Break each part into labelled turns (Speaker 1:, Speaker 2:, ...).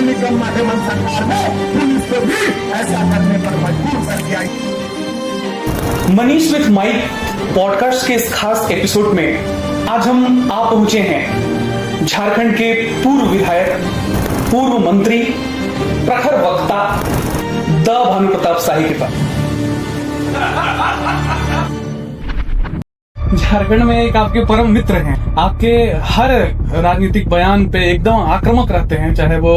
Speaker 1: निगम हेमंत सरकार ने पुलिस को भी ऐसा करने पर मजबूर कर दिया।
Speaker 2: मनीष विथ माइक पॉडकास्ट के इस खास एपिसोड में आज हम आ पहुंचे हैं झारखंड के पूर्व विधायक, पूर्व मंत्री, प्रखर वक्ता द भानुप्रताप शाही के पास। झारखंड में एक आपके परम मित्र हैं, आपके हर राजनीतिक बयान पे एकदम आक्रामक रहते हैं, चाहे वो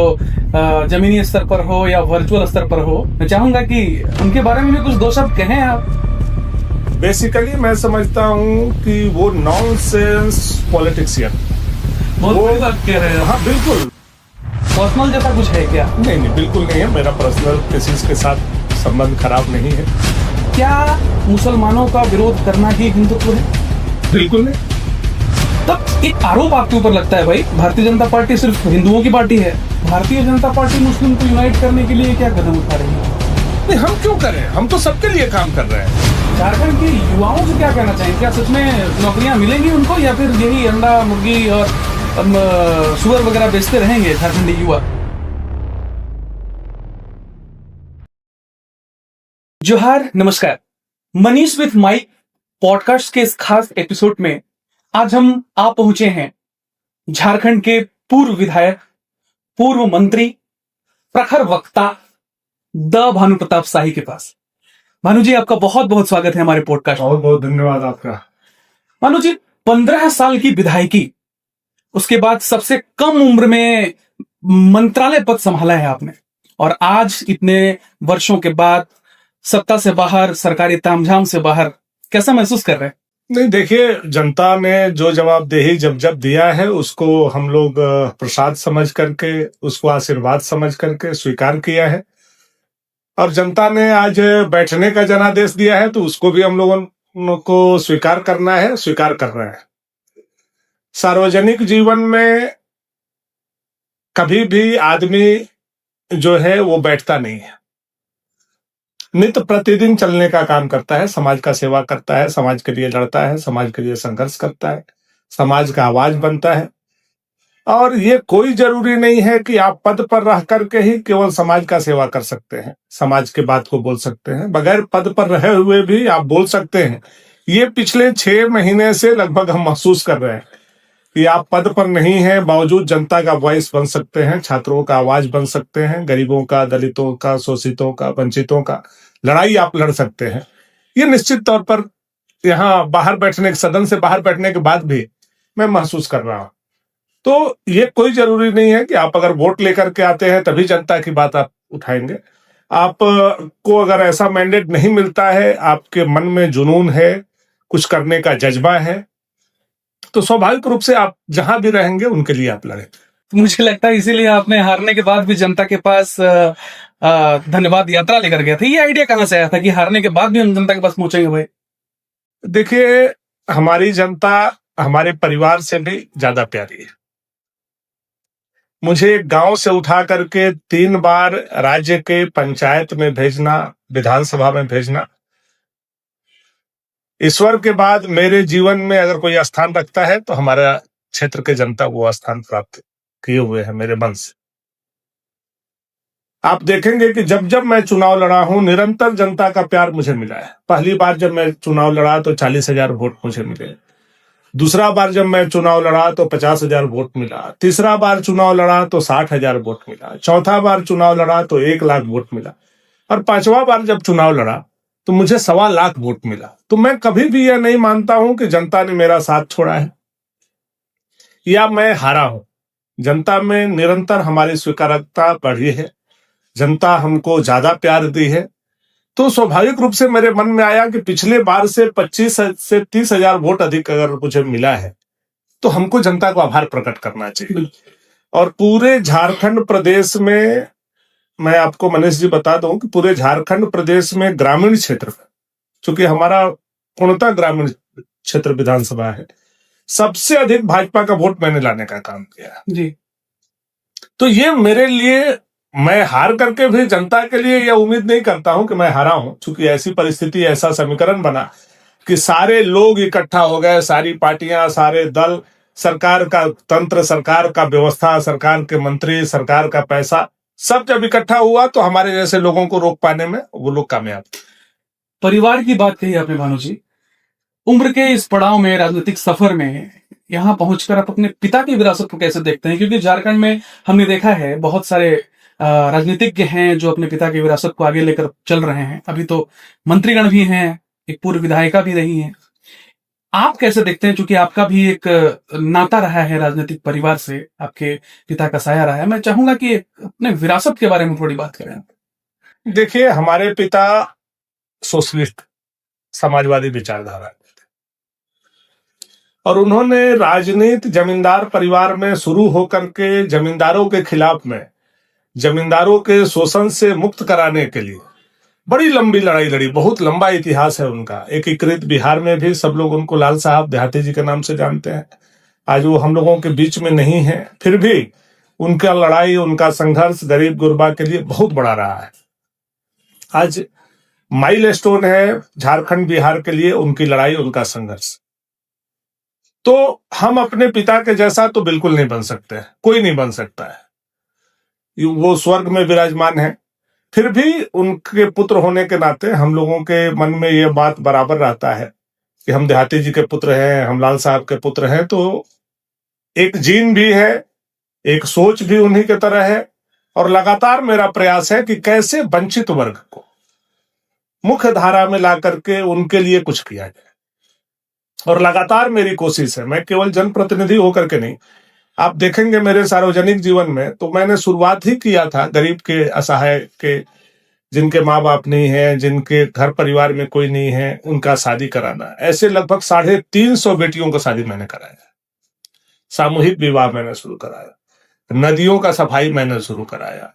Speaker 2: जमीनी स्तर पर हो या वर्चुअल स्तर पर हो। मैं चाहूंगा कि उनके बारे में भी कुछ दो शब्द कहें आप।
Speaker 3: बेसिकली मैं समझता हूँ कि वो नॉनसेंस पॉलिटिशियन।
Speaker 2: बहुत बड़ी बात कह रहे हैं।
Speaker 3: हाँ बिल्कुल।
Speaker 2: पर्सनल जैसा कुछ है क्या?
Speaker 3: नहीं, बिल्कुल नहीं है। मेरा पर्सनल किसी के साथ संबंध खराब नहीं है।
Speaker 2: क्या मुसलमानों का विरोध करना ही हिंदुत्व है?
Speaker 3: बिल्कुल नहीं।
Speaker 2: तब एक आरोप आपके ऊपर लगता है भाई, भारतीय जनता पार्टी सिर्फ हिंदुओं की पार्टी है। भारतीय जनता पार्टी मुस्लिम को यूनाइट करने के लिए क्या कदम उठा रही है?
Speaker 3: नहीं, हम क्यों करें? हम तो सबके लिए काम कर रहे हैं।
Speaker 2: झारखंड के युवाओं से क्या कहना चाहिए? क्या सच में नौकरियां मिलेंगी उनको, या फिर यही अंडा, मुर्गी और सुअर वगैरह बेचते रहेंगे झारखंडी युवा? जोहार, नमस्कार। मनीष विथ माइक पॉडकास्ट के इस खास एपिसोड में आज हम आ पहुंचे हैं झारखंड के पूर्व विधायक, पूर्व मंत्री, प्रखर वक्ता द भानुप्रताप शाही के पास। भानु जी, आपका बहुत बहुत स्वागत है हमारे पॉडकास्ट।
Speaker 3: बहुत बहुत धन्यवाद आपका।
Speaker 2: भानु जी, 15 साल की विधायकी, उसके बाद सबसे कम उम्र में मंत्रालय पद संभाला है आपने, और आज इतने वर्षों के बाद सत्ता से बाहर, सरकारी तामझाम से बाहर, कैसा महसूस कर रहे हैं?
Speaker 3: नहीं, देखिए, जनता ने जो जवाबदेही जब दिया है उसको हम लोग प्रसाद समझ करके, उसको आशीर्वाद समझ करके स्वीकार किया है। और जनता ने आज बैठने का जनादेश दिया है तो उसको भी हम लोगों को स्वीकार करना है, स्वीकार कर रहे हैं। सार्वजनिक जीवन में कभी भी आदमी जो है वो बैठता नहीं है, नित्य प्रतिदिन चलने का काम करता है, समाज का सेवा करता है, समाज के लिए लड़ता है, समाज के लिए संघर्ष करता है, समाज का आवाज बनता है। और ये कोई जरूरी नहीं है कि आप पद पर रह करके ही केवल समाज का सेवा कर सकते हैं, समाज के बात को बोल सकते हैं। बगैर पद पर रहे हुए भी आप बोल सकते हैं। ये पिछले 6 महीने से लगभग हम महसूस कर रहे हैं कि आप पद पर नहीं हैं, बावजूद जनता का वॉइस बन सकते हैं, छात्रों का आवाज बन सकते हैं, गरीबों का, दलितों का, शोषितों का, वंचितों का लड़ाई आप लड़ सकते हैं। ये निश्चित तौर पर यहाँ बाहर बैठने, सदन से बाहर बैठने के बाद भी मैं महसूस कर रहा हूँ। तो ये कोई जरूरी नहीं है कि आप अगर वोट लेकर के आते हैं तभी जनता की बात आप उठाएंगे। आप को अगर ऐसा मैंडेट नहीं मिलता है, आपके मन में जुनून है, कुछ करने का जज्बा है, तो स्वाभाविक रूप से आप जहां भी रहेंगे उनके लिए आप लड़े।
Speaker 2: मुझे लगता है इसीलिए आपने हारने के बाद भी जनता के पास धन्यवाद यात्रा लेकर गया था। ये आइडिया कहां से आया था कि हारने के बाद भी हम जनता के पास पहुंचेंगे भाई?
Speaker 3: देखिए, हमारी जनता हमारे परिवार से भी ज्यादा प्यारी है। मुझे गांव से उठा करके 3 बार राज्य के पंचायत में भेजना, विधानसभा में भेजना, ईश्वर के बाद मेरे जीवन में अगर कोई स्थान रखता है तो हमारा क्षेत्र के जनता वो स्थान प्राप्त किए हुए है मेरे मन से। आप देखेंगे कि जब मैं चुनाव लड़ा हूं, निरंतर जनता का प्यार मुझे मिला है। पहली बार जब मैं चुनाव लड़ा तो 40,000 वोट मुझे मिले। दूसरा बार जब मैं चुनाव लड़ा तो 50,000 वोट मिला। तीसरा बार चुनाव लड़ा तो 60,000 वोट मिला। चौथा बार चुनाव लड़ा तो 1 लाख वोट मिला। और 5वां बार जब चुनाव लड़ा तो मुझे 1.25 लाख वोट मिला। तो मैं कभी भी यह नहीं मानता हूं कि जनता ने मेरा साथ छोड़ा है या मैं हारा हूं। जनता में निरंतर हमारी स्वीकार्यता बढ़ी है, जनता हमको ज्यादा प्यार दी है। तो स्वाभाविक रूप से मेरे मन में आया कि पिछले बार से 25 से 30,000 वोट अधिक अगर मुझे मिला है तो हमको जनता को आभार प्रकट करना चाहिए। और पूरे झारखंड प्रदेश में, मैं आपको मनीष जी बता दूं कि पूरे झारखंड प्रदेश में ग्रामीण क्षेत्र में, चूंकि हमारा पूर्णतः ग्रामीण क्षेत्र विधानसभा है, सबसे अधिक भाजपा का वोट मैंने लाने का काम किया
Speaker 2: जी।
Speaker 3: तो ये मेरे लिए, मैं हार करके भी जनता के लिए यह उम्मीद नहीं करता हूं कि मैं हारा हूं, क्योंकि ऐसी परिस्थिति, ऐसा समीकरण बना कि सारे लोग इकट्ठा हो गए, सारी पार्टियां, सारे दल, सरकार का तंत्र, सरकार का व्यवस्था, सरकार के मंत्री, सरकार का पैसा सब जब इकट्ठा हुआ तो हमारे जैसे लोगों को रोक पाने में वो लोग कामयाब थे।
Speaker 2: परिवार की बात कही आपने भानु जी, उम्र के इस पड़ाव में, राजनीतिक सफर में यहाँ पहुंचकर आप अपने पिता की विरासत को कैसे देखते हैं? क्योंकि झारखंड में हमने देखा है बहुत सारे राजनीतिज्ञ हैं जो अपने पिता की विरासत को आगे लेकर चल रहे हैं। अभी तो मंत्रीगण भी हैं, एक पूर्व विधायिका भी रही हैं। आप कैसे देखते हैं, चूंकि आपका भी एक नाता रहा है राजनीतिक परिवार से, आपके पिता का साया रहा है। मैं चाहूंगा कि अपने विरासत के बारे में थोड़ी बात करें।
Speaker 3: देखिए, हमारे पिता सोशलिस्ट समाजवादी विचारधारा के थे और उन्होंने राजनीति जमींदार परिवार में शुरू होकर के जमींदारों के खिलाफ में, जमींदारों के शोषण से मुक्त कराने के लिए बड़ी लंबी लड़ाई लड़ी। बहुत लंबा इतिहास है उनका। एकीकृत बिहार में भी सब लोग उनको लाल साहब देहाती जी के नाम से जानते हैं। आज वो हम लोगों के बीच में नहीं है, फिर भी उनका लड़ाई, उनका संघर्ष गरीब गुरबा के लिए बहुत बड़ा रहा है। आज माइलस्टोन है झारखंड बिहार के लिए उनकी लड़ाई, उनका संघर्ष। तो हम अपने पिता के जैसा तो बिल्कुल नहीं बन सकते, कोई नहीं बन सकता है। वो स्वर्ग में विराजमान है, फिर भी उनके पुत्र होने के नाते हम लोगों के मन में ये बात बराबर रहता है कि हम देहाती जी के पुत्र हैं, हम लाल साहब के पुत्र हैं। तो एक जीन भी है, एक सोच भी उन्हीं के तरह है और लगातार मेरा प्रयास है कि कैसे वंचित वर्ग को मुख्य धारा में ला करके उनके लिए कुछ किया जाए। और लगातार मेरी कोशिश है, मैं केवल जनप्रतिनिधि होकर के नहीं, आप देखेंगे मेरे सार्वजनिक जीवन में तो मैंने शुरुआत ही किया था गरीब के, असहाय के, जिनके माँ बाप नहीं है, जिनके घर परिवार में कोई नहीं है, उनका शादी कराना। ऐसे लगभग 350 बेटियों का शादी मैंने कराया। सामूहिक विवाह मैंने शुरू कराया, नदियों का सफाई मैंने शुरू कराया।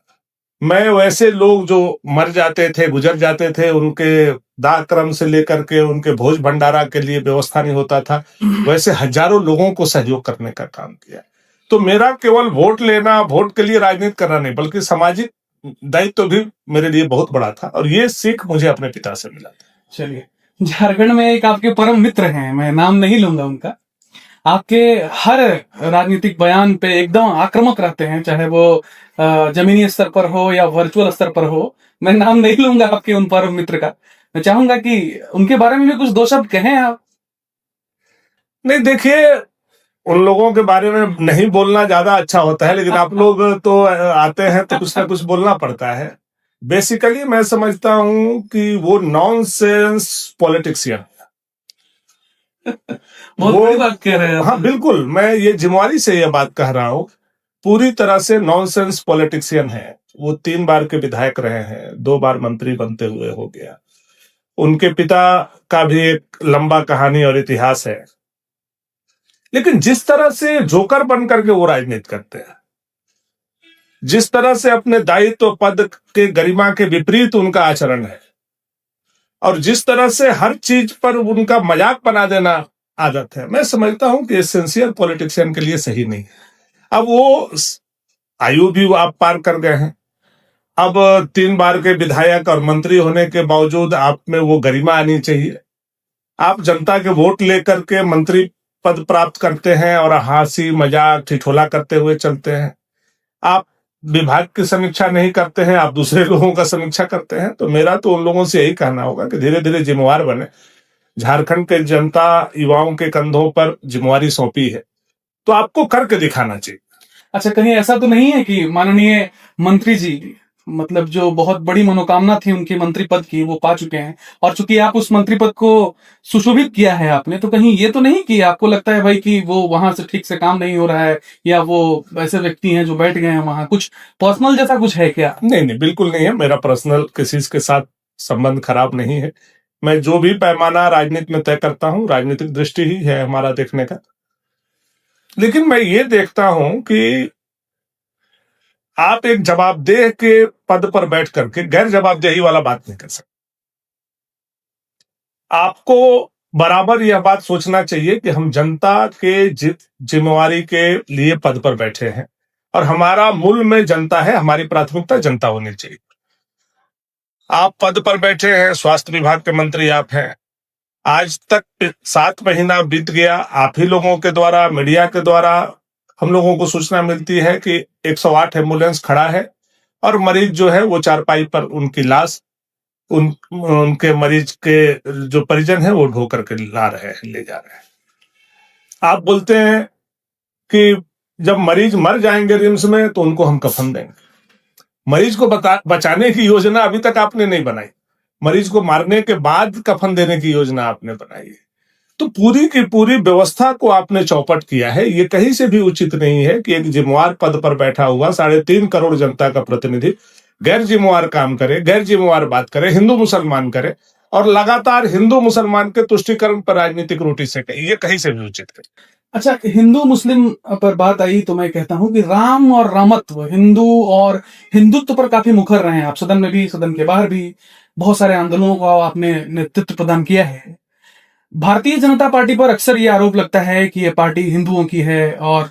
Speaker 3: मैं वैसे लोग जो मर जाते थे, गुजर जाते थे, उनके दाह क्रम से लेकर के उनके भोज भंडारा के लिए व्यवस्था नहीं होता था, वैसे हजारों लोगों को सहयोग करने का काम किया। तो मेरा केवल वोट लेना, वोट के लिए राजनीति करना नहीं, बल्कि सामाजिक दायित्व भी मेरे लिए बहुत बड़ा था और ये सीख मुझे अपने पिता से मिला था।
Speaker 2: चलिए, झारखंड में एक आपके परम मित्र हैं, मैं नाम नहीं लूंगा उनका, आपके हर राजनीतिक बयान पे एकदम आक्रामक रहते हैं, चाहे वो जमीनी स्तर पर हो या वर्चुअल स्तर पर हो। मैं नाम नहीं लूंगा आपके उन परम मित्र का। मैं चाहूंगा कि उनके बारे में भी कुछ दो शब्द कहें आप।
Speaker 3: नहीं, देखिए, उन लोगों के बारे में नहीं बोलना ज्यादा अच्छा होता है, लेकिन आप लोग तो आते हैं तो कुछ ना कुछ बोलना पड़ता है। बेसिकली मैं समझता हूं कि वो नॉनसेंस पॉलिटिशियन।
Speaker 2: बहुत बड़ी बात कह रहे हैं।
Speaker 3: हाँ बिल्कुल, मैं ये जिम्मेवारी से ये बात कह रहा हूँ, पूरी तरह से नॉनसेंस पॉलिटिशियन है। वो 3 बार के विधायक रहे हैं, 2 बार मंत्री बनते हुए हो गया। उनके पिता का भी एक लंबा कहानी और इतिहास है, लेकिन जिस तरह से जोकर बन करके वो राजनीति करते हैं, जिस तरह से अपने दायित्व पद के गरिमा के विपरीत उनका आचरण है और जिस तरह से हर चीज पर उनका मजाक बना देना आदत है, मैं समझता हूं कि एसेंशियल पॉलिटिशियन के लिए सही नहीं है। अब वो आयु भी आप पार कर गए हैं, अब 3 बार के विधायक और मंत्री होने के बावजूद आप में वो गरिमा आनी चाहिए। आप जनता के वोट लेकर के मंत्री पद प्राप्त करते हैं और हंसी मजाक ठिठोला करते हुए चलते हैं। आप विभाग की समीक्षा नहीं करते हैं, आप दूसरे लोगों का समीक्षा करते हैं। तो मेरा तो उन लोगों से यही कहना होगा कि धीरे धीरे जिम्मेवार बने। झारखंड के जनता युवाओं के कंधों पर जिम्मेवारी सौंपी है, तो आपको करके दिखाना चाहिए।
Speaker 2: अच्छा, कहीं ऐसा तो नहीं है कि माननीय मंत्री जी, मतलब जो बहुत बड़ी मनोकामना थी उनके मंत्री पद की, वो पा चुके हैं, और चूंकि आप उस मंत्री पद को सुशोभित किया है आपने, तो कहीं ये तो नहीं कि आपको लगता है भाई कि वो वहां से ठीक से काम नहीं हो रहा है, या वो ऐसे व्यक्ति हैं जो बैठ गए हैं वहां, कुछ पर्सनल जैसा कुछ है क्या?
Speaker 3: नहीं, बिल्कुल नहीं है। मेरा पर्सनल किसी के साथ संबंध खराब नहीं है। मैं जो भी पैमाना राजनीति में तय करता हूं, राजनीतिक दृष्टि ही है हमारा देखने का। लेकिन मैं ये देखता हूं कि आप एक जवाबदेह के पद पर बैठ करके गैर जवाबदेही वाला बात नहीं कर सकते। आपको बराबर यह बात सोचना चाहिए कि हम जनता के जिम्मेवारी के लिए पद पर बैठे हैं और हमारा मूल में जनता है, हमारी प्राथमिकता जनता होनी चाहिए। आप पद पर बैठे हैं, स्वास्थ्य विभाग के मंत्री आप हैं, आज तक 7 महीना बीत गया, आप ही लोगों के द्वारा, मीडिया के द्वारा हम लोगों को सूचना मिलती है कि 108 एम्बुलेंस खड़ा है और मरीज जो है वो चारपाई पर उनकी लाश उनके मरीज के जो परिजन है वो ढो करके ला रहे हैं, ले जा रहे हैं। आप बोलते हैं कि जब मरीज मर जाएंगे रिम्स में तो उनको हम कफन देंगे। मरीज को बचाने की योजना अभी तक आपने नहीं बनाई, मरीज को मारने के बाद कफन देने की योजना आपने बनाई है। तो पूरी की पूरी व्यवस्था को आपने चौपट किया है। ये कहीं से भी उचित नहीं है कि एक जिम्मेवार पद पर बैठा हुआ 3.5 करोड़ जनता का प्रतिनिधि गैर जिम्मेवार काम करे, गैर जिम्मेवार बात करे, हिंदू मुसलमान करे और लगातार हिंदू मुसलमान के तुष्टीकरण पर राजनीतिक रोटी सेके। ये कहीं से भी उचित है।
Speaker 2: अच्छा, हिंदू मुस्लिम पर बात आई तो मैं कहता हूं कि राम और रामत्व, हिंदू और हिंदुत्व पर काफी मुखर रहे हैं आप, सदन में भी, सदन के बाहर भी। बहुत सारे आंदोलनों का आपने नेतृत्व प्रदान किया है। भारतीय जनता पार्टी पर अक्सर ये आरोप लगता है कि ये पार्टी हिंदुओं की है। और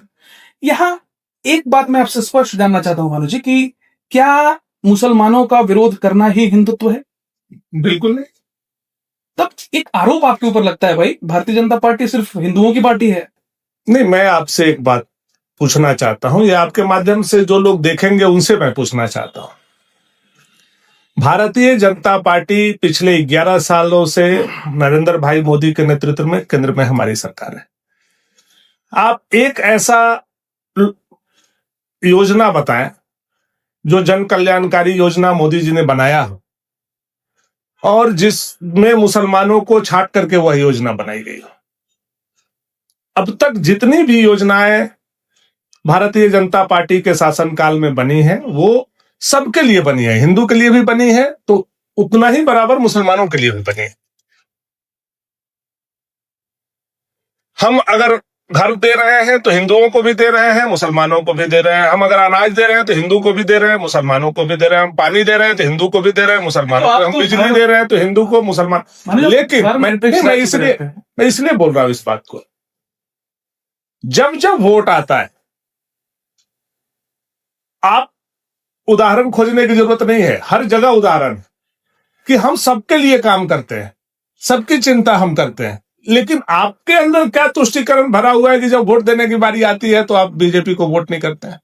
Speaker 2: यहां एक बात मैं आपसे स्पष्ट जानना चाहता हूं भानु जी, कि क्या मुसलमानों का विरोध करना ही हिंदुत्व है?
Speaker 3: बिल्कुल नहीं।
Speaker 2: तब एक आरोप आपके ऊपर लगता है भाई, भारतीय जनता पार्टी सिर्फ हिंदुओं की पार्टी है।
Speaker 3: नहीं, मैं आपसे एक बात पूछना चाहता हूं, या आपके माध्यम से जो लोग देखेंगे उनसे मैं पूछना चाहता हूं। भारतीय जनता पार्टी पिछले 11 सालों से नरेंद्र भाई मोदी के नेतृत्व में केंद्र में हमारी सरकार है। आप एक ऐसा योजना बताएं जो जन कल्याणकारी योजना मोदी जी ने बनाया हो और जिसमें मुसलमानों को छांट करके वह योजना बनाई गई हो। अब तक जितनी भी योजनाएं भारतीय जनता पार्टी के शासनकाल में बनी है वो सबके लिए बनी है, हिंदू के लिए भी बनी है तो उतना ही बराबर मुसलमानों के लिए भी बनी है। हम अगर घर दे रहे हैं तो हिंदुओं को भी दे रहे हैं, मुसलमानों को भी दे रहे हैं। हम अगर अनाज दे रहे हैं तो हिंदू को भी दे रहे हैं, मुसलमानों को भी दे रहे हैं। हम पानी दे रहे हैं तो हिंदू को भी दे रहे हैं, मुसलमानों को। हम बिजली दे रहे हैं तो हिंदू को, मुसलमान। लेकिन मैं इसलिए बोल रहा हूं इस बात को, जब जब वोट आता है आप उदाहरण खोजने की जरूरत नहीं है, हर जगह उदाहरण कि हम सबके लिए काम करते हैं, सबकी चिंता हम करते हैं। लेकिन आपके अंदर क्या तुष्टीकरण भरा हुआ है कि जब वोट देने की बारी आती है तो आप बीजेपी को वोट नहीं करते हैं?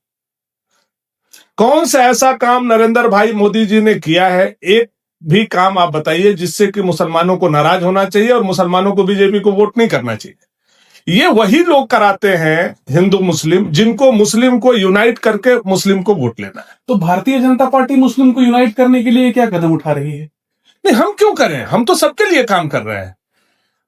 Speaker 3: कौन सा ऐसा काम नरेंद्र भाई मोदी जी ने किया है, एक भी काम आप बताइए जिससे कि मुसलमानों को नाराज होना चाहिए और मुसलमानों को बीजेपी को वोट नहीं करना चाहिए? ये वही लोग कराते हैं हिंदू मुस्लिम, जिनको मुस्लिम को यूनाइट करके मुस्लिम को वोट लेना है।
Speaker 2: तो भारतीय जनता पार्टी मुस्लिम को यूनाइट करने के लिए क्या कदम उठा रही है?
Speaker 3: नहीं, हम क्यों करें? हम तो सबके लिए काम कर रहे हैं।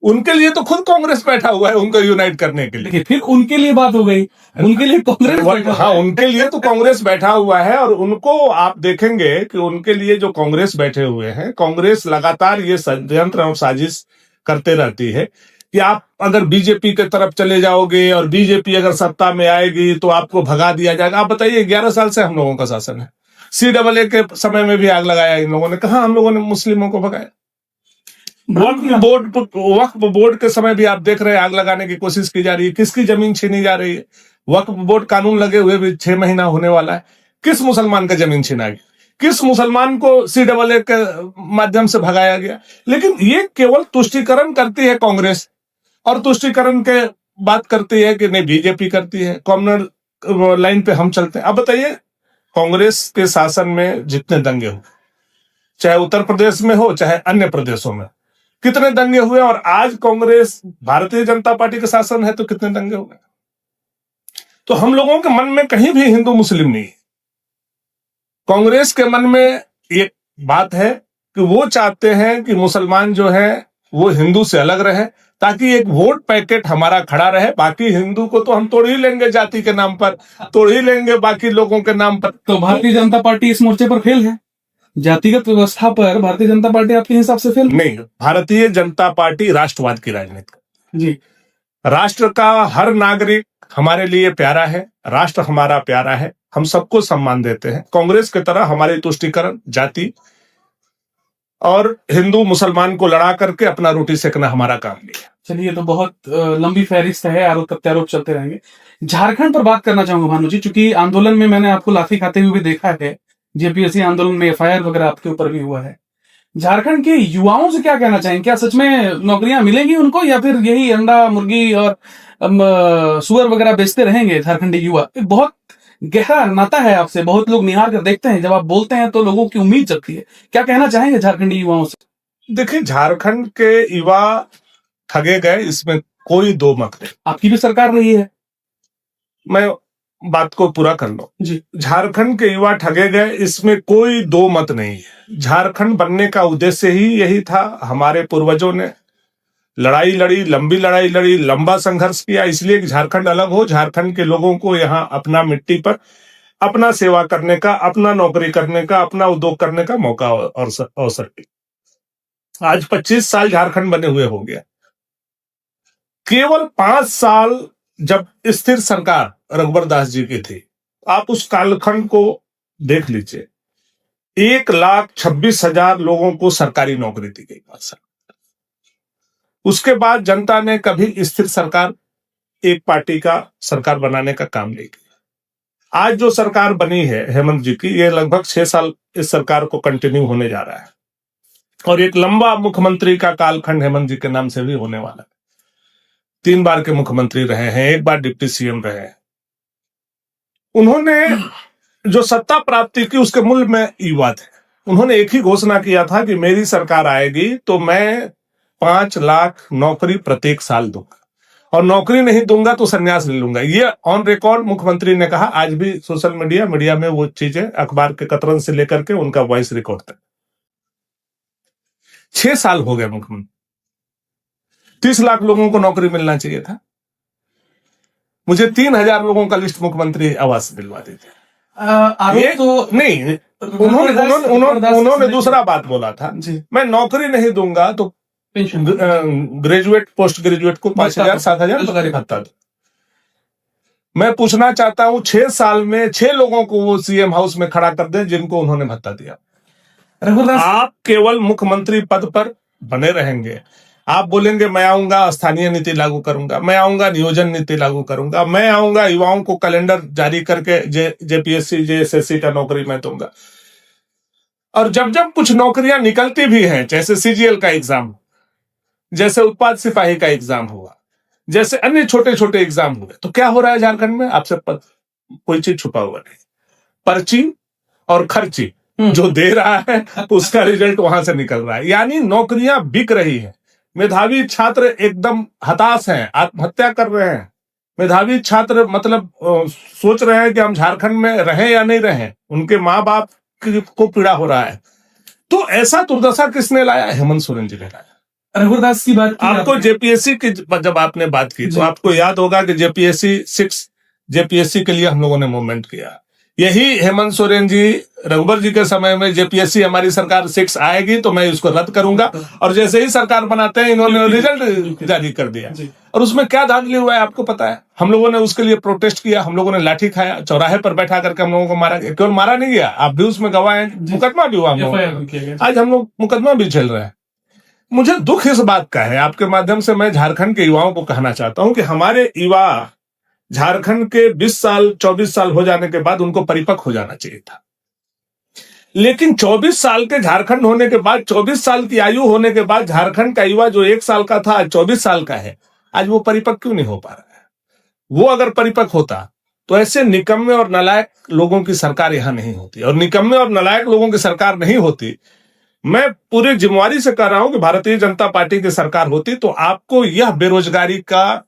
Speaker 3: उनके लिए तो खुद कांग्रेस बैठा हुआ है उनको यूनाइट करने के लिए।
Speaker 2: फिर उनके लिए बात हो गई, उनके लिए कांग्रेस,
Speaker 3: हाँ, उनके लिए तो कांग्रेस बैठा हुआ है। और उनको आप देखेंगे कि उनके लिए जो कांग्रेस बैठे हुए हैं, कांग्रेस लगातार ये षड्यंत्र और साजिश करते रहती है कि आप अगर बीजेपी की तरफ चले जाओगे और बीजेपी अगर सत्ता में आएगी तो आपको भगा दिया जाएगा। आप बताइए, 11 साल से हम लोगों का शासन है। CAA के समय में भी आग लगाया इन लोगों ने, कहा हम लोगों ने मुस्लिमों को भगाया। वक्फ बोर्ड के समय भी आप देख रहे हैं आग लगाने की कोशिश की जा रही है। किसकी जमीन छीनी जा रही है? वक्फ बोर्ड कानून लगे हुए भी 6 महीना होने वाला है। किस मुसलमान का जमीन छीना गया? किस मुसलमान को CAA के माध्यम से भगाया गया? लेकिन ये केवल तुष्टीकरण करती है कांग्रेस, और तुष्टीकरण के बात करती है कि नहीं बीजेपी करती है। कॉमनर लाइन पे हम चलते हैं। अब बताइए, कांग्रेस के शासन में जितने दंगे हो, चाहे उत्तर प्रदेश में हो चाहे अन्य प्रदेशों में, कितने दंगे हुए, और आज कांग्रेस भारतीय जनता पार्टी का शासन है तो कितने दंगे हुए। तो हम लोगों के मन में कहीं भी हिंदू मुस्लिम नहीं है। कांग्रेस के मन में एक बात है कि वो चाहते हैं कि मुसलमान जो है वो हिंदू से अलग रहे, ताकि एक वोट पैकेट हमारा खड़ा रहे। बाकी हिंदू को तो हम तोड़ ही लेंगे, जाति के नाम पर तोड़ ही लेंगे, बाकी लोगों के नाम पर।
Speaker 2: तो भारतीय जनता पार्टी इस मोर्चे पर फेल है? जातिगत व्यवस्था पर भारतीय जनता पार्टी आपके हिसाब से फेल
Speaker 3: नहीं? भारतीय जनता पार्टी राष्ट्रवाद की राजनीति
Speaker 2: जी।
Speaker 3: राष्ट्र का हर नागरिक हमारे लिए प्यारा है, राष्ट्र हमारा प्यारा है, हम सबको सम्मान देते हैं। कांग्रेस की तरह हमारे तुष्टीकरण, जाति और हिंदू मुसलमान को लड़ा करके अपना रोटी सेकना हमारा काम नहीं है।
Speaker 2: चलिए, तो बहुत लंबी फहरिस्त है, आरोप प्रत्यारोप चलते रहेंगे। झारखंड पर बात करना चाहूंगा भानु जी, चूंकि आंदोलन में मैंने आपको लाठी खाते हुए भी देखा है, जेपीएससी आंदोलन में FIR वगैरह आपके ऊपर भी हुआ है। झारखंड के युवाओं से क्या कहना चाहेंगे? क्या सच में नौकरियां मिलेंगी उनको, या फिर यही अंडा मुर्गी और सुअर वगैरह बेचते रहेंगे झारखंडी युवा? बहुत गहरा नाता है आपसे, बहुत लोग निहार कर देखते हैं, जब आप बोलते हैं तो लोगों की उम्मीद जगती है। क्या कहना चाहेंगे झारखंडी युवाओं से?
Speaker 3: देखिए, झारखंड के युवा ठगे गए, इसमें कोई दो मत नहीं।
Speaker 2: आपकी भी सरकार रही है।
Speaker 3: मैं बात को पूरा कर लो
Speaker 2: जी।
Speaker 3: झारखंड के युवा ठगे गए, इसमें कोई दो मत नहीं है। झारखंड बनने का उद्देश्य ही यही था। हमारे पूर्वजों ने लड़ाई लड़ी, लंबी लड़ाई लड़ी, लंबा संघर्ष किया, इसलिए कि झारखंड अलग हो, झारखंड के लोगों को यहाँ अपना मिट्टी पर अपना सेवा करने का, अपना नौकरी करने का, अपना उद्योग करने का मौका और अवसर। आज 25 साल झारखंड बने हुए हो गया। केवल 5 साल जब स्थिर सरकार रघुवर दास जी की थी, आप उस कालखंड को देख लीजिए। 1,26,000 लोगों को सरकारी नौकरी दी गई। उसके बाद जनता ने कभी स्थिर सरकार, एक पार्टी का सरकार बनाने का काम नहीं किया। आज जो सरकार बनी है हेमंत जी की, ये लगभग 6 साल इस सरकार को कंटिन्यू होने जा रहा है, और एक लंबा मुख्यमंत्री का कालखंड हेमंत जी के नाम से भी होने वाला है। 3 बार के मुख्यमंत्री रहे हैं, 1 बार डिप्टी सीएम रहे हैं। उन्होंने जो सत्ता प्राप्ति की, उसके मूल में युवा थे। उन्होंने एक ही घोषणा किया था कि मेरी सरकार आएगी तो मैं 5 लाख नौकरी प्रत्येक साल दूंगा, और नौकरी नहीं दूंगा तो संन्यास ले लूंगा। ये ऑन रिकॉर्ड मुख्यमंत्री ने कहा। आज भी सोशल मीडिया में वो चीजें, अखबार के कतरन से लेकर के उनका वॉइस रिकॉर्ड तक। 6 साल हो गए मुख्यमंत्री, 30 लाख लोगों को नौकरी मिलना चाहिए था। मुझे 3,000 लोगों का लिस्ट मुख्यमंत्री आवास दिलवा देते।
Speaker 2: आरोप तो
Speaker 3: नहीं, उन्होंने दूसरा बात बोला था, मैं नौकरी नहीं दूंगा तो ग्रेजुएट, पोस्ट ग्रेजुएट को 5,000 7,000 भत्ता दो। मैं पूछना चाहता हूं, 6 साल में 6 लोगों को वो सीएम हाउस में खड़ा कर दें जिनको उन्होंने भत्ता दिया। आप केवल मुख्यमंत्री पद पर बने रहेंगे। आप बोलेंगे मैं आऊंगा, स्थानीय नीति लागू करूंगा, मैं आऊंगा, नियोजन नीति लागू करूंगा, मैं आऊंगा, युवाओं को कैलेंडर जारी करके जेपीएससी जेएसएससी का नौकरी मैं दूंगा। और जब जब कुछ नौकरियां निकलती भी हैं, जैसे सीजीएल का एग्जाम, जैसे उत्पाद सिपाही का एग्जाम हुआ, जैसे अन्य छोटे छोटे एग्जाम हुए, तो क्या हो रहा है झारखंड में? आपसे कोई चीज छुपा हुआ नहीं। पर्ची और खर्ची जो दे रहा है उसका रिजल्ट वहां से निकल रहा है। यानी नौकरियां बिक रही है। मेधावी छात्र एकदम हताश हैं, आत्महत्या कर रहे हैं। मेधावी छात्र मतलब सोच रहे हैं कि हम झारखंड में रहें या नहीं रहें। उनके माँ बाप को पीड़ा हो रहा है। तो ऐसा दुर्दशा किसने लाया? हेमंत सोरेन जी ने लाया।
Speaker 2: रघुवर दास की बात
Speaker 3: आपको जेपीएससी की जब आपने बात की तो आपको याद होगा कि जेपीएससी के लिए हम लोगों ने मूवमेंट किया। यही हेमंत सोरेन जी, रघुवर जी के समय में जेपीएससी हमारी सरकार 6 आएगी तो मैं इसको रद्द करूंगा, और जैसे ही सरकार बनाते हैं इन्होंने रिजल्ट जारी कर दिया। और उसमें क्या धांधली हुआ है आपको पता है? हम लोगों ने उसके लिए प्रोटेस्ट किया, हम लोगों ने लाठी खाया, चौराहे पर बैठा करके हम लोगों को मारा गया। केवल मारा नहीं गया, आप भी उसमें गवाह हैं, मुकदमा भी हुआ हम लोग। आज हम लोग मुकदमा भी झेल रहे हैं। मुझे दुख इस बात का है, आपके माध्यम से मैं झारखंड के युवाओं को कहना चाहता हूं कि हमारे युवा झारखंड के 20 साल 24 साल हो जाने के बाद उनको परिपक्व हो जाना चाहिए था। लेकिन 24 साल के झारखंड होने के बाद, 24 साल की आयु होने के बाद झारखंड का युवा जो 1 साल का था आज 24 साल का है, आज वो परिपक्व क्यों नहीं हो पा रहा है? वो अगर परिपक्व होता तो ऐसे निकम्मे और नालायक लोगों की सरकार यहां नहीं होती। और निकम्मे और नालायक लोगों की सरकार नहीं होती, मैं पूरी जिम्मेवारी से कह रहा हूं कि भारतीय जनता पार्टी की सरकार होती तो आपको यह बेरोजगारी का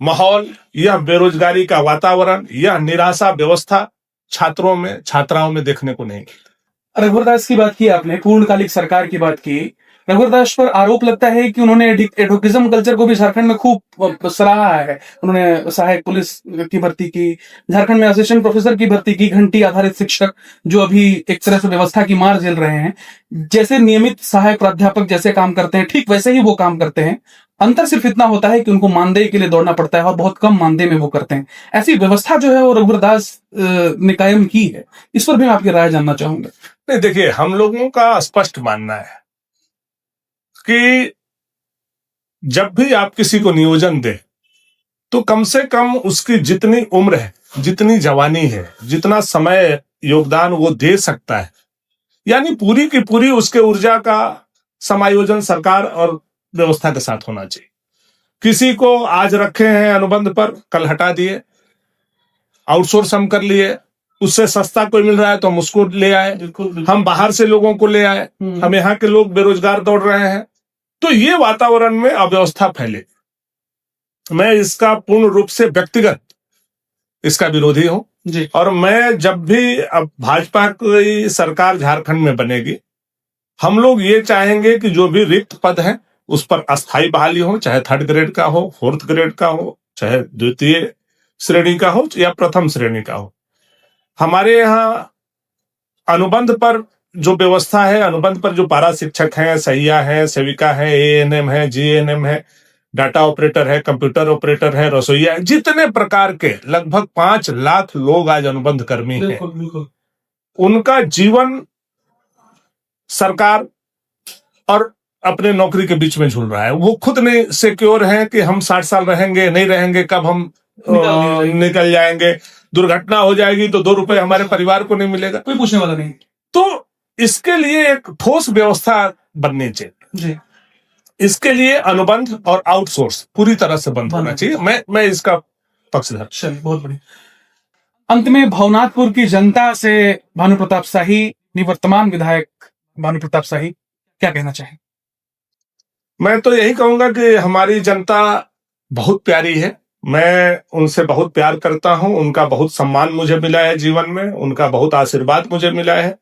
Speaker 3: माहौल, यह बेरोजगारी का वातावरण, यह निराशा व्यवस्था छात्रों में, छात्राओं में देखने को नहीं मिलता।
Speaker 2: रघुवर दास की बात की आपने, पूर्णकालिक सरकार की बात की। रघुवर दास पर आरोप लगता है कि उन्होंने एडोकिज्म कल्चर को भी झारखंड में खूब सराहा है। उन्होंने सहायक पुलिस की भर्ती की, झारखंड में असिस्टेंट प्रोफेसर की भर्ती की, घंटी आधारित शिक्षक जो अभी एक तरह से व्यवस्था की मार झेल रहे हैं, जैसे नियमित सहायक प्राध्यापक जैसे काम करते हैं ठीक वैसे ही वो काम करते हैं। अंतर सिर्फ इतना होता है कि उनको मानदेय के लिए दौड़ना पड़ता है और बहुत कम मानदेय में वो करते हैं। ऐसी व्यवस्था जो है वो रघुवर दास ने कायम की है। इस पर भी मैं आपकी राय जानना चाहूंगा।
Speaker 3: नहीं, देखिए, हम लोगों का स्पष्ट मानना है कि जब भी आप किसी को नियोजन दें तो कम से कम उसकी जितनी उम्र है, जितनी जवानी है, जितना समय योगदान वो दे सकता है, यानी पूरी की पूरी उसके ऊर्जा का समायोजन सरकार और व्यवस्था के साथ होना चाहिए। किसी को आज रखे हैं अनुबंध पर, कल हटा दिए, आउटसोर्स हम कर लिए, उससे सस्ता कोई मिल रहा है तो हम उसको ले आए,
Speaker 2: बिल्कुल
Speaker 3: हम बाहर से लोगों को ले आए, हम यहाँ के लोग बेरोजगार दौड़ रहे हैं। तो ये वातावरण में अव्यवस्था फैले, मैं इसका पूर्ण रूप से व्यक्तिगत इसका विरोधी हूं
Speaker 2: जी।
Speaker 3: और मैं जब भी अब भाजपा की सरकार झारखंड में बनेगी, हम लोग ये चाहेंगे कि जो भी रिक्त पद है उस पर अस्थायी बहाली हो, चाहे 3rd ग्रेड का हो, 4th ग्रेड का हो, चाहे 2य श्रेणी का हो या प्रथम श्रेणी का हो। हमारे यहाँ अनुबंध पर जो व्यवस्था है, अनुबंध पर जो पारा शिक्षक हैं, सहिया है, सेविका है, एएनएम है, जीएनएम है, डाटा ऑपरेटर है, कंप्यूटर ऑपरेटर है, रसोईया है, जितने प्रकार के लगभग 5 लाख लोग आज अनुबंध कर्मी हैं।
Speaker 2: बिल्कुल
Speaker 3: उनका जीवन सरकार और अपने नौकरी के बीच में झूल रहा है। वो खुद नहीं सिक्योर है कि हम 60 साल रहेंगे, नहीं रहेंगे, कब हम निकल जाएंगे, दुर्घटना हो जाएगी तो 2 रुपए हमारे परिवार को नहीं मिलेगा,
Speaker 2: कोई पूछने वाला नहीं।
Speaker 3: तो इसके लिए एक ठोस व्यवस्था बननी चाहिए
Speaker 2: जी।
Speaker 3: इसके लिए अनुबंध और आउटसोर्स पूरी तरह से बंद होना चाहिए। मैं इसका पक्षधर।
Speaker 2: चलिए, बहुत बढ़िया। अंत में भवनाथपुर की जनता से भानु प्रताप शाही, निवर्तमान विधायक भानु प्रताप शाही, क्या कहना चाहें?
Speaker 3: मैं तो यही कहूंगा कि हमारी जनता बहुत प्यारी है, मैं उनसे बहुत प्यार करता हूं, उनका बहुत सम्मान मुझे मिला है जीवन में, उनका बहुत आशीर्वाद मुझे मिला है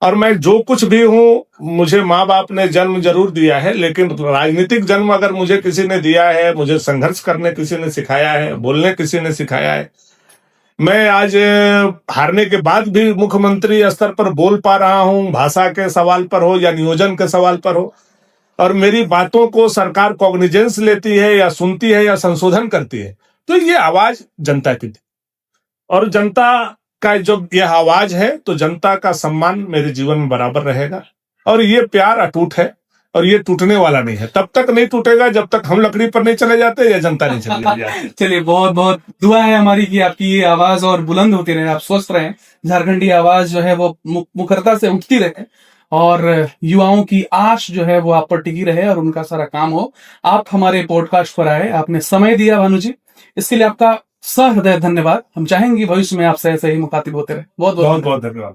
Speaker 3: और मैं जो कुछ भी हूं, मुझे माँ बाप ने जन्म जरूर दिया है, लेकिन राजनीतिक जन्म अगर मुझे किसी ने दिया है, मुझे संघर्ष करने किसी ने सिखाया है, बोलने किसी ने सिखाया है, मैं आज हारने के बाद भी मुख्यमंत्री स्तर पर बोल पा रहा हूं, भाषा के सवाल पर हो या नियोजन के सवाल पर हो, और मेरी बातों को सरकार कॉग्निजेंस लेती है या सुनती है या संशोधन करती है, तो ये आवाज जनता की थी और जनता का जब यह आवाज है तो जनता का सम्मान मेरे जीवन में बराबर रहेगा और ये प्यार अटूट है और ये टूटने वाला नहीं है। तब तक नहीं टूटेगा जब तक हम लकड़ी पर नहीं चले जाते या जनता नहीं चली जाती।
Speaker 2: चलिए, बहुत बहुत दुआ है हमारी कि आपकी ये आवाज और बुलंद होती रहे, आप स्वस्थ रहें, झारखंडी आवाज जो है वो मुखरता से उठती रहे और युवाओं की आश जो है वो आप पर टिकी रहे और उनका सारा काम हो। आप हमारे पॉडकास्ट पर आए, आपने समय दिया भानु जी, इसके लिए आपका सहृदय धन्यवाद। हम चाहेंगे भविष्य में आपसे ऐसे ही मुखातिब होते रहे। बहुत बहुत
Speaker 3: बहुत धन्यवाद।